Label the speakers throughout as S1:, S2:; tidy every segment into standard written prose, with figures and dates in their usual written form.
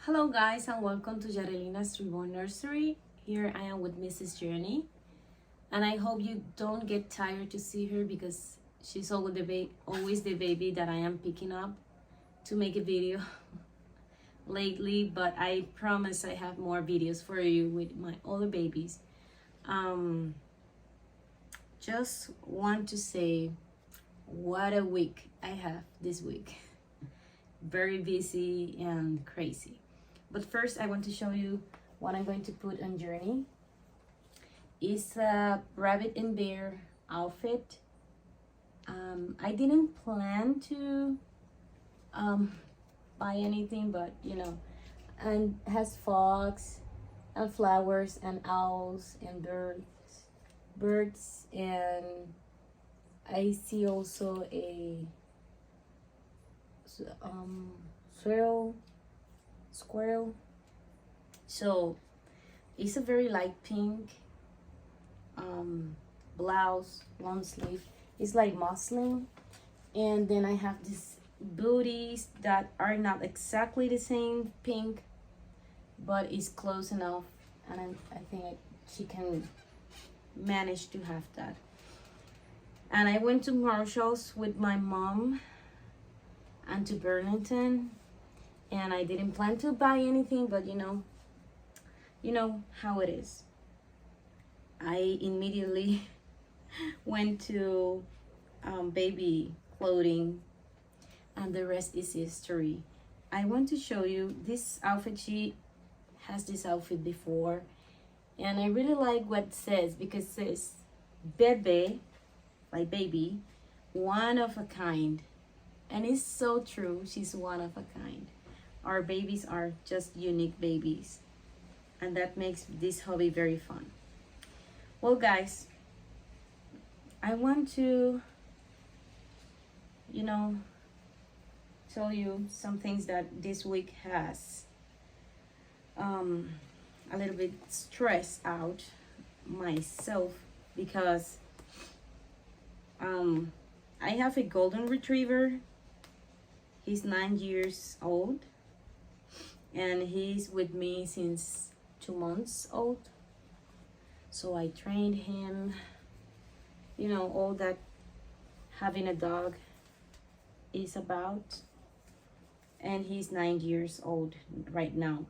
S1: Hello guys and welcome to Yarelina's Reborn Nursery. Here I am with Mrs. Journey and I hope you don't get tired to see her because she's always the baby that I am picking up to make a video lately, but I promise I have more videos for you with my other babies. Just want to say what a week I have this week. Very busy and crazy. But first, I want to show you what I'm going to put on Journey. It's a rabbit and bear outfit. I didn't plan to buy anything, but and has fox and flowers and owls and birds, and I see also a squirrel. So it's a very light pink blouse, long sleeve. It's like muslin, and then I have these booties that are not exactly the same pink, but it's close enough, and I think she can manage to have that. And I went to Marshall's with my mom and to Burlington, and I didn't plan to buy anything, but you know how it is. I immediately went to baby clothing, and the rest is history. I want to show you this outfit. She has this outfit before, and I really like what it says, because it says bebe, like baby, one of a kind. And it's so true. She's one of a kind. Our babies are just unique babies, and that makes this hobby very fun. Well guys, I want to tell you some things that this week has a little bit stressed out myself, because I have a golden retriever. He's 9 years old, and he's with me since 2 months old. So I trained him, all that having a dog is about. And he's 9 years old right now.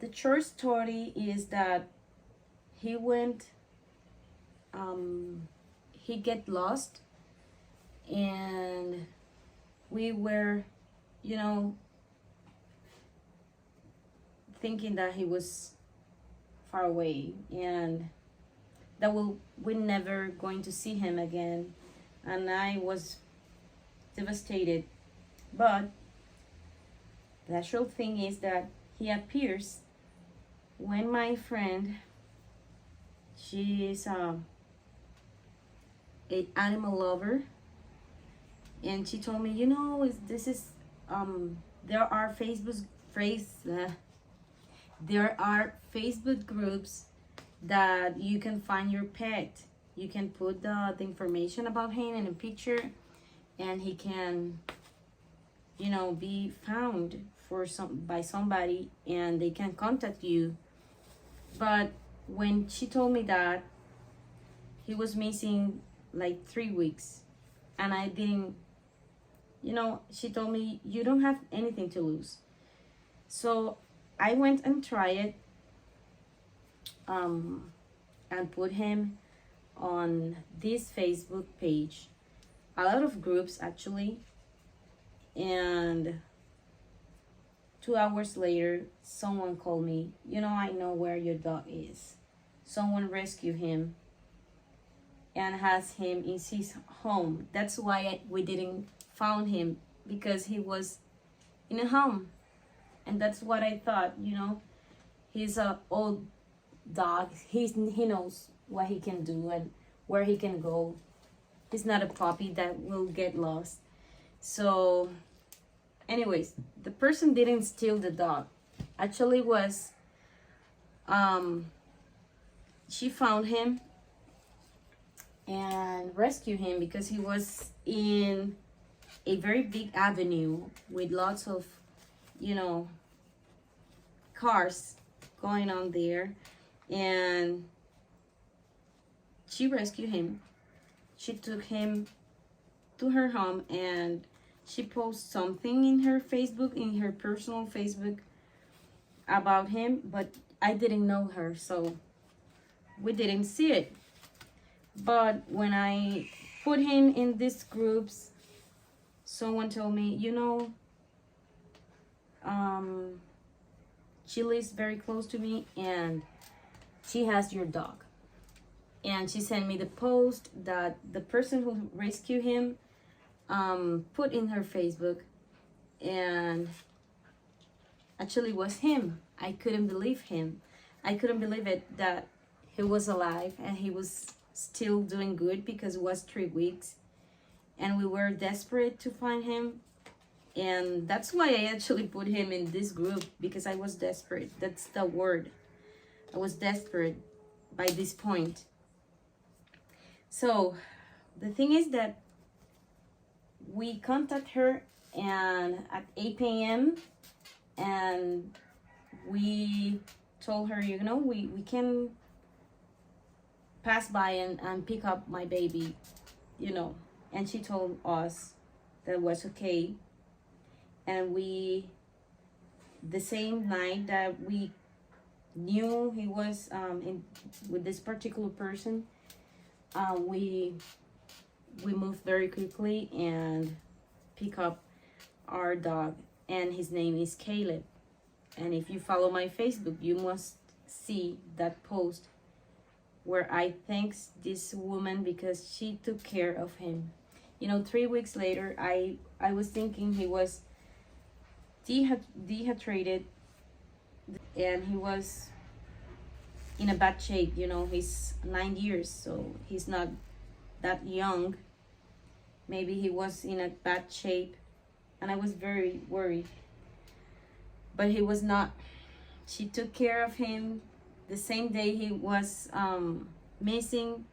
S1: The short story is that he get lost, and we were thinking that he was far away and that we're never going to see him again, and I was devastated. But the actual thing is that he appears when my friend, she is an animal lover, and she told me, there are Facebook groups that you can find your pet. You can put the information about him in a picture, and he can be found by somebody, and they can contact you. But when she told me that he was missing like 3 weeks, and I didn't, she told me, you don't have anything to lose. So I went and tried it, and put him on this Facebook page, a lot of groups actually, and 2 hours later, someone called me, I know where your dog is. Someone rescued him and has him in his home. That's why we didn't found him, because he was in a home. And that's what I thought, he's a old dog. He knows what he can do and where he can go. He's not a puppy that will get lost. So anyways, the person didn't steal the dog. Actually was she found him and rescued him, because he was in a very big avenue with lots of you know, cars going on there, and she rescued him. She took him to her home, and she posted something in her Facebook, in her personal Facebook, about him, but I didn't know her, so we didn't see it. But when I put him in these groups, someone told me, you know, she lives very close to me, and she has your dog. And she sent me the post that the person who rescued him put in her Facebook, and actually was him. I couldn't believe him. I couldn't believe it, that he was alive and he was still doing good, because it was 3 weeks and we were desperate to find him. And that's why I actually put him in this group, because I was desperate. That's the word. I was desperate by this point. So the thing is that we contact her and at 8 p.m. and we told her, you know, we can pass by and pick up my baby, you know. And she told us that was okay. And we, the same night that we knew he was with this particular person, we moved very quickly and pick up our dog, and his name is Caleb. And if you follow my Facebook, you must see that post where I thanks this woman because she took care of him. You know, 3 weeks later, I was thinking he was dehydrated, and he was in a bad shape. You know, he's 9 years, so he's not that young. Maybe he was in a bad shape, and I was very worried. But he was not. She took care of him. The same day he was missing,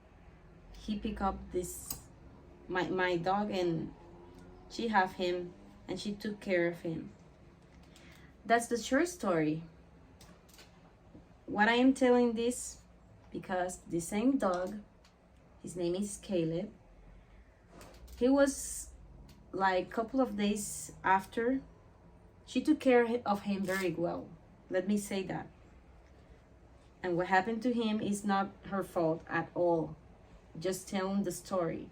S1: he picked up my dog, and she have him, and she took care of him. That's the short story. What I am telling this, because the same dog, his name is Caleb, he was like a couple of days after, she took care of him very well. Let me say that. And what happened to him is not her fault at all. Just telling the story.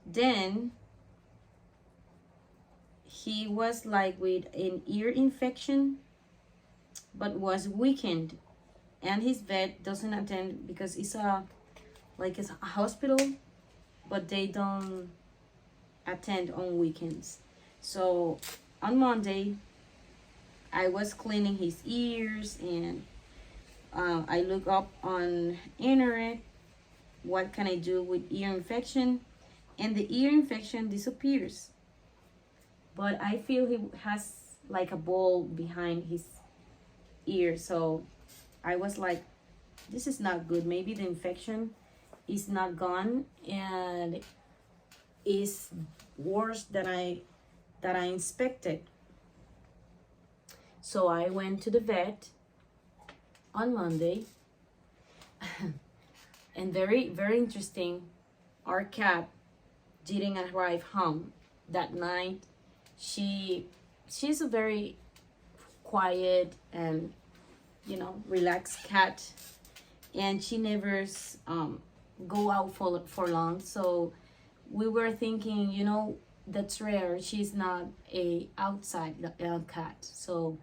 S1: Then he was like with an ear infection, but was weakened, and his vet doesn't attend because it's a hospital, but they don't attend on weekends. So on Monday, I was cleaning his ears, and I look up on internet, what can I do with ear infection, and the ear infection disappears. But I feel he has like a ball behind his ear, so I was like, this is not good. Maybe the infection is not gone and is worse than I inspected. So I went to the vet on Monday. And very, very interesting, our cat didn't arrive home that night. She's a very quiet and, you know, relaxed cat, and she never go out for long. So we were thinking, you know, that's rare. She's not a outside cat. So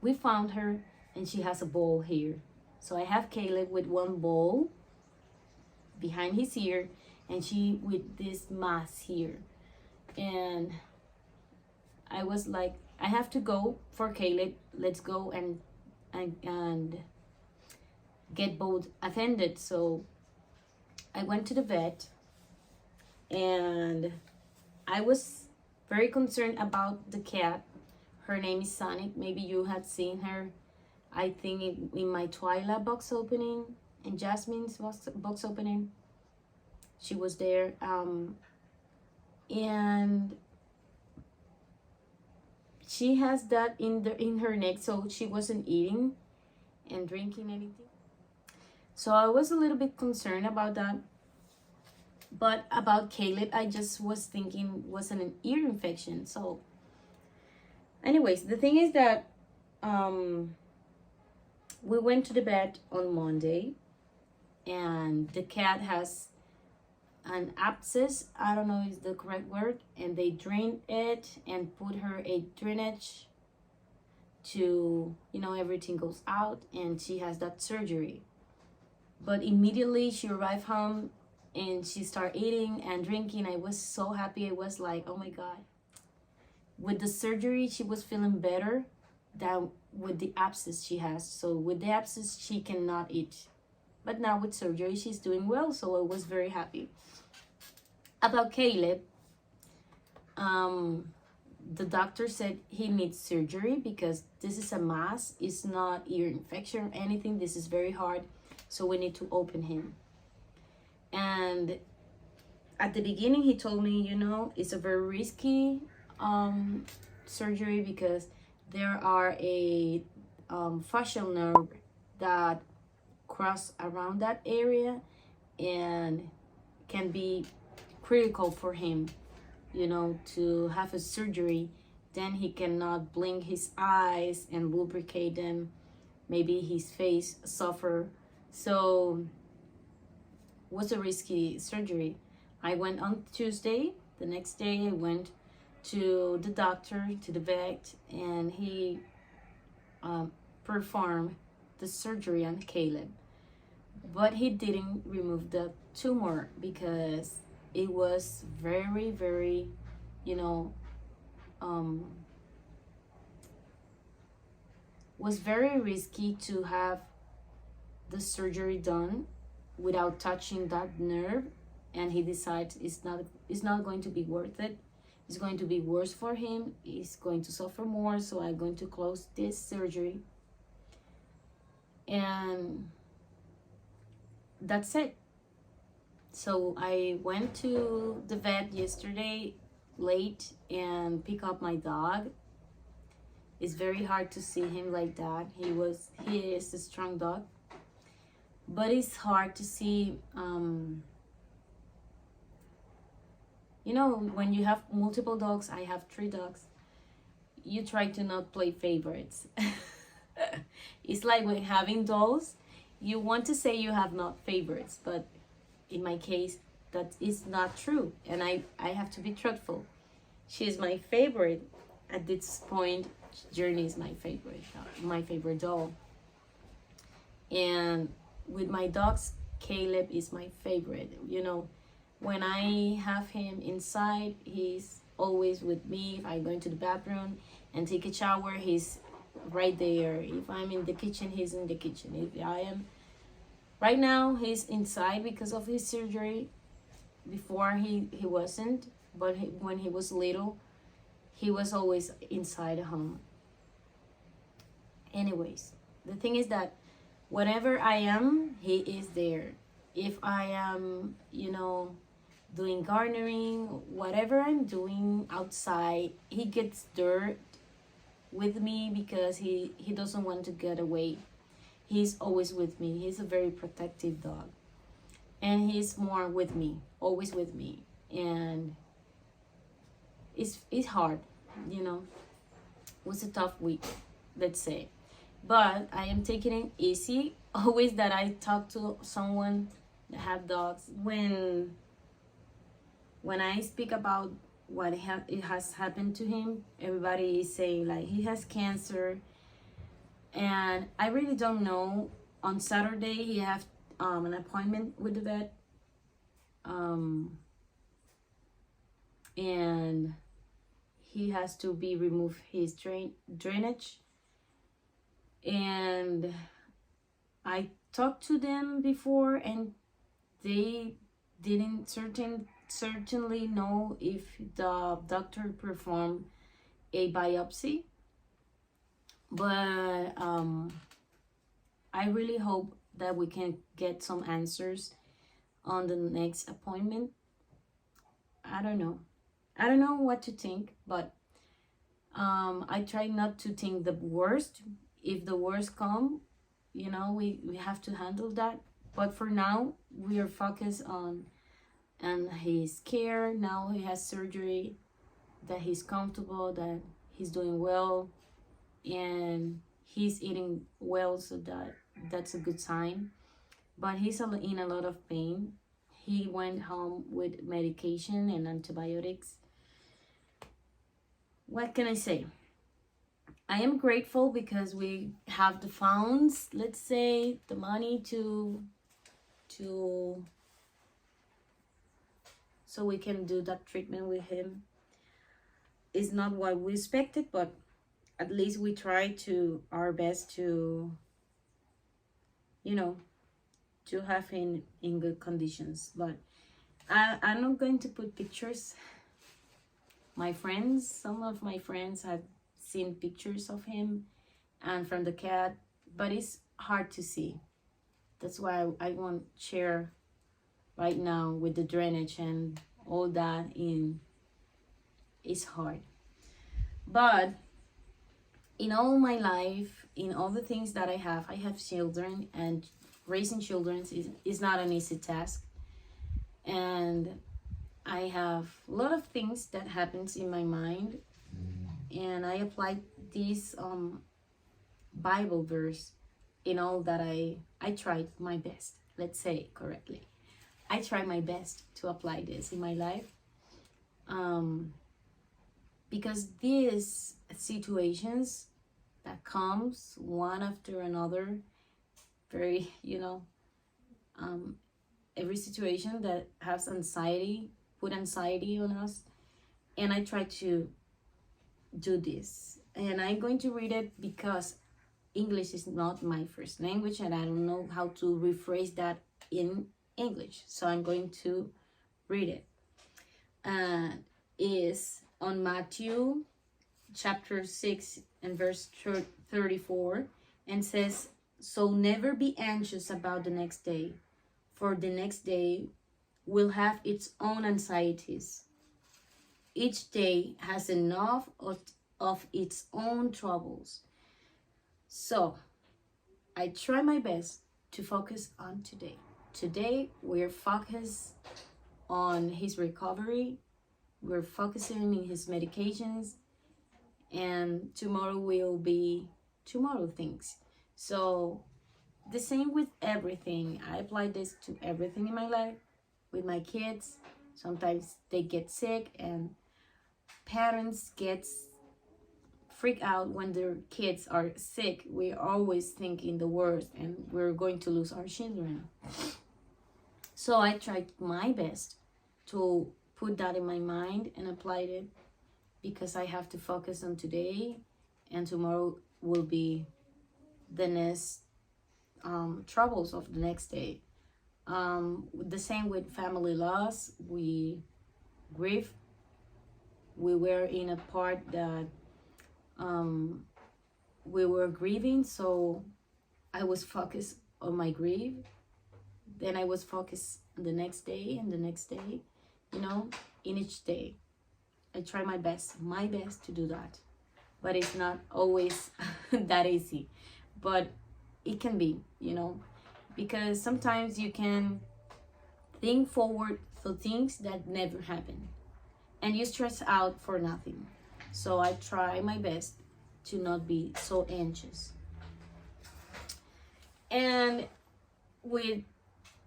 S1: we found her, and she has a ball here. So I have Caleb with one ball behind his ear, and she with this mass here. And I was like, I have to go for Caleb. Let's go and get both attended. So I went to the vet, and I was very concerned about the cat. Her name is Sonic. Maybe you had seen her, I think, in my Twilight box opening and Jasmine's box opening. She was there. and she has that in her neck, so she wasn't eating and drinking anything. So I was a little bit concerned about that. But about Caleb, I just was thinking wasn't an ear infection. So anyways, the thing is that we went to the vet on Monday, and the cat has an abscess. I don't know is the correct word, and they drained it and put her a drainage to, you know, everything goes out, and she has that surgery. But immediately she arrived home and she started eating and drinking. I was so happy. I was like, oh my God. With the surgery, she was feeling better than with the abscess she has. So with the abscess, she cannot eat. But now with surgery, she's doing well. So I was very happy. About Caleb, the doctor said he needs surgery because this is a mass. It's not ear infection or anything. This is very hard. So we need to open him. And at the beginning, he told me, you know, it's a very risky surgery because there are a facial nerve that cross around that area and can be critical for him, you know, to have a surgery. Then he cannot blink his eyes and lubricate them. Maybe his face suffer. So was a risky surgery. I went on Tuesday. The next day I went to the doctor, to the vet, and he performed the surgery on Caleb. But he didn't remove the tumor because it was very, very, you know, was very risky to have the surgery done without touching that nerve, and he decides it's not going to be worth it. It's going to be worse for him. He's going to suffer more, so I'm going to close this surgery. And that's it. So I went to the vet yesterday late and pick up my dog. It's very hard to see him like that. He is a strong dog, but it's hard to see, you know, when you have multiple dogs. I have 3 dogs. You try to not play favorites. It's like when having dolls, you want to say you have not favorites, but in my case, that is not true, and I have to be truthful. She is my favorite at this point. Journey is my favorite doll, and with my dogs, Caleb is my favorite. You know, when I have him inside, he's always with me. If I go into the bathroom and take a shower, he's right there. If I'm in the kitchen, he's in the kitchen. If I am right now, he's inside because of his surgery. Before he wasn't, but when he was little, he was always inside the home. Anyways, the thing is that whenever I am, he is there. If I am, you know, doing gardening, whatever I'm doing outside, he gets dirt with me because he doesn't want to get away. He's always with me. He's a very protective dog, and he's more with me, always with me. And it's hard, you know. It was a tough week, let's say, but I am taking it easy. Always that I talk to someone that have dogs, when I speak about what it has happened to him, everybody is saying like he has cancer, and I really don't know. On Saturday he have an appointment with the vet, and he has to be remove his drainage. And I talked to them before, and they didn't certainly know if the doctor performed a biopsy. But I really hope that we can get some answers on the next appointment. I don't know. I don't know what to think, but I try not to think the worst. If the worst come, you know, we have to handle that. But for now, we are focused on his care. Now he has surgery, that he's comfortable, that he's doing well, and he's eating well, so that's a good sign. But he's in a lot of pain. He went home with medication and antibiotics. What can I say? I am grateful because we have the funds, let's say, the money to so we can do that treatment with him. It's not what we expected, but at least we try to our best to, you know, to have him in good conditions. But I'm not going to put pictures. Some of my friends have seen pictures of him and from the cat, but it's hard to see. That's why I won't share right now with the drainage and all that in. It's hard. But in all my life, in all the things that I have children, and raising children is not an easy task. And I have a lot of things that happens in my mind, and I applied this Bible verse in all that I tried my best. Let's say it correctly. I try my best to apply this in my life, because these situations that comes one after another, very, every situation that has anxiety, put anxiety on us, and I try to do this. And I'm going to read it because English is not my first language, and I don't know how to rephrase that in English. So I'm going to read it. Is on Matthew chapter 6 and verse 34, and says, "So never be anxious about the next day, for the next day will have its own anxieties. Each day has enough of its own troubles." So I try my best to focus on today. Today we're focused on his recovery. We're focusing on his medications, and tomorrow will be tomorrow things. So the same with everything. I apply this to everything in my life. With my kids, sometimes they get sick, and parents get freak out when their kids are sick. We're always thinking the worst, and we're going to lose our children. So I tried my best to put that in my mind and applied it, because I have to focus on today, and tomorrow will be the next troubles of the next day. The same with family loss. We grieve. We were in a part that we were grieving, so I was focused on my grief. Then I was focused on the next day and the next day, in each day. I try my best to do that. But it's not always that easy. But it can be, because sometimes you can think forward to things that never happen, and you stress out for nothing. So I try my best to not be so anxious. And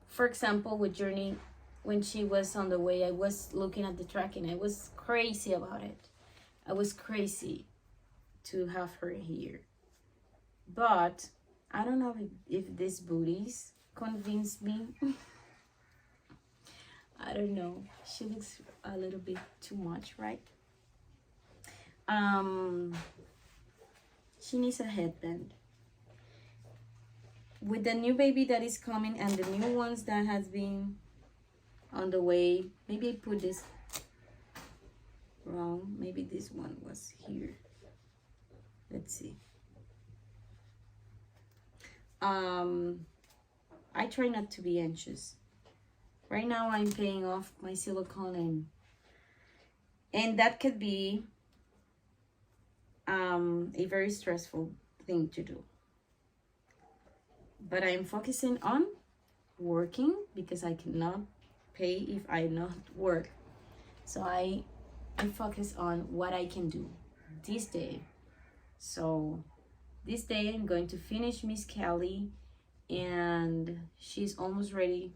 S1: for example, with Journey, when she was on the way, I was looking at the tracking. I was crazy about it. I was crazy to have her here. But I don't know if these booties convinced me. I don't know. She looks a little bit too much, right? She needs a headband. With the new baby that is coming and the new ones that has been on the way, maybe I put this wrong. Maybe this one was here. Let's see. I try not to be anxious. Right now I'm paying off my silicone, And that could be a very stressful thing to do. But I'm focusing on working because I cannot pay if I not work. So I focus on what I can do this day. So this day I'm going to finish Miss Kelly, and she's almost ready,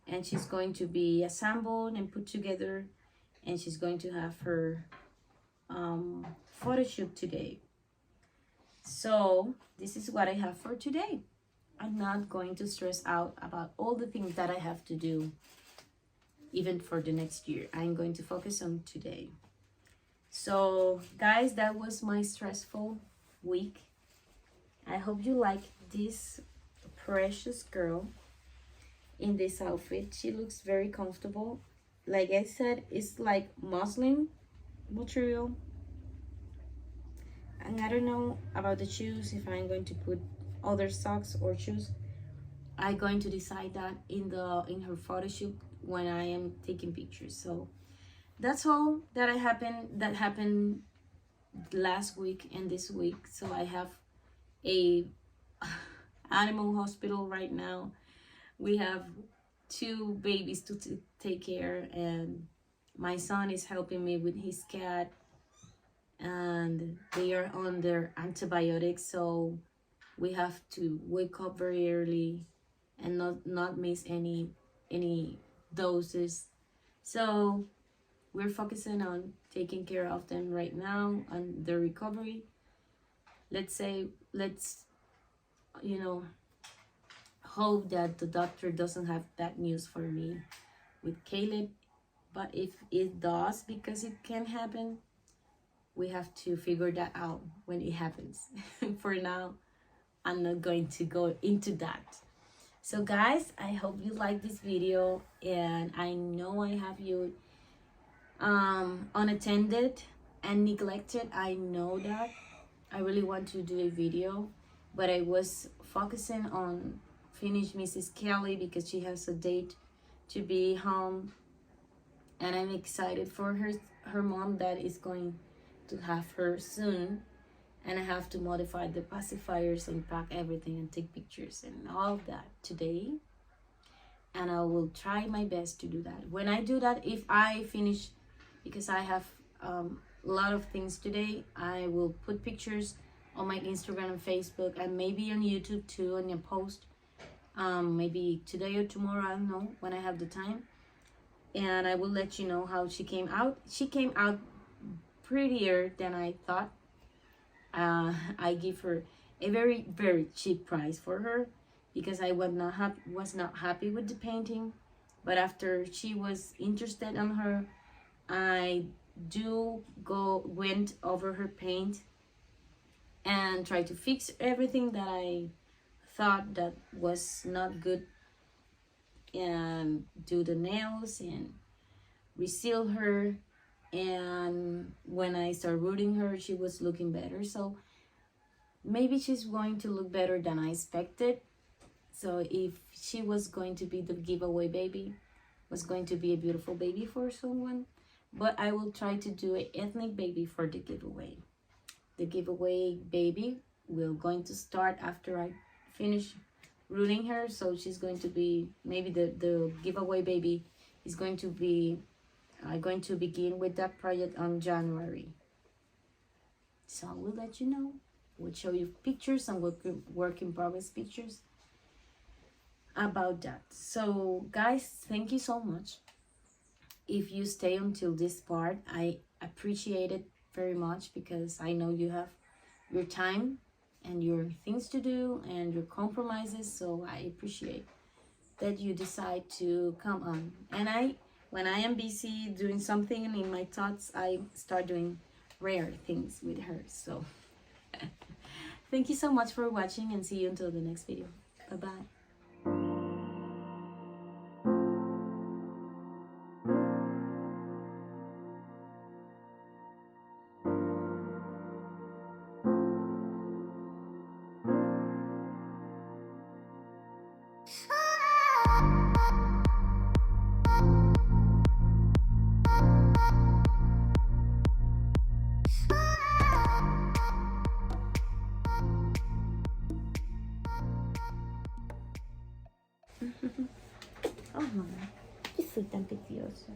S1: and she's going to be assembled and put together, and she's going to have her photo shoot today. So this is what I have for today. I'm not going to stress out about all the things that I have to do even for the next year. I'm going to focus on today. So guys, that was my stressful week. I hope you like this precious girl in this outfit. She looks very comfortable. Like I said, it's like muslin material. And I don't know about the shoes, if I'm going to put other socks or shoes. I'm going to decide that in her photo shoot when I am taking pictures. So that's all that happened last week and this week. So I have a animal hospital right now. We have 2 babies to take care, and my son is helping me with his cat, and they are on their antibiotics, so we have to wake up very early and not miss any doses. So we're focusing on taking care of them right now and their recovery. Let's hope that the doctor doesn't have bad news for me with Caleb, but if it does, because it can happen, we have to figure that out when it happens. For now, I'm not going to go into that. So guys, I hope you like this video, and I know I have you unattended and neglected. I know that. I really want to do a video, but I was focusing on finish Mrs. Kelly because she has a date to be home, and I'm excited for her mom that is going to have her soon, and I have to modify the pacifiers and pack everything and take pictures and all of that today, and I will try my best to do that. When I do that, if I finish, because I have a lot of things today, I will put pictures on my Instagram and Facebook, and maybe on YouTube too, on your post, maybe today or tomorrow, I don't know, when I have the time, and I will let you know how she came out. She came out prettier than I thought. I give her a very, very cheap price for her because I was not happy with the painting, but after she was interested on her, I went over her paint and try to fix everything that I thought that was not good, and do the nails and reseal her. And when I started rooting her, she was looking better. So maybe she's going to look better than I expected. So if she was going to be the giveaway baby, was going to be a beautiful baby for someone, but I will try to do an ethnic baby for the giveaway. The giveaway baby will going to start after I finish rooting her. So she's going to be, maybe the giveaway baby is going to be, I'm going to begin with that project on January. So I will let you know. We'll show you pictures and work in progress pictures about that. So guys, thank you so much. If you stay until this part, I appreciate it very much, because I know you have your time and your things to do and your compromises. So I appreciate that you decide to come on. And when I am busy doing something in my thoughts, I start doing rare things with her. So thank you so much for watching, and see you until the next video. Bye-bye. Oh, mamá, que soy tan preciosa.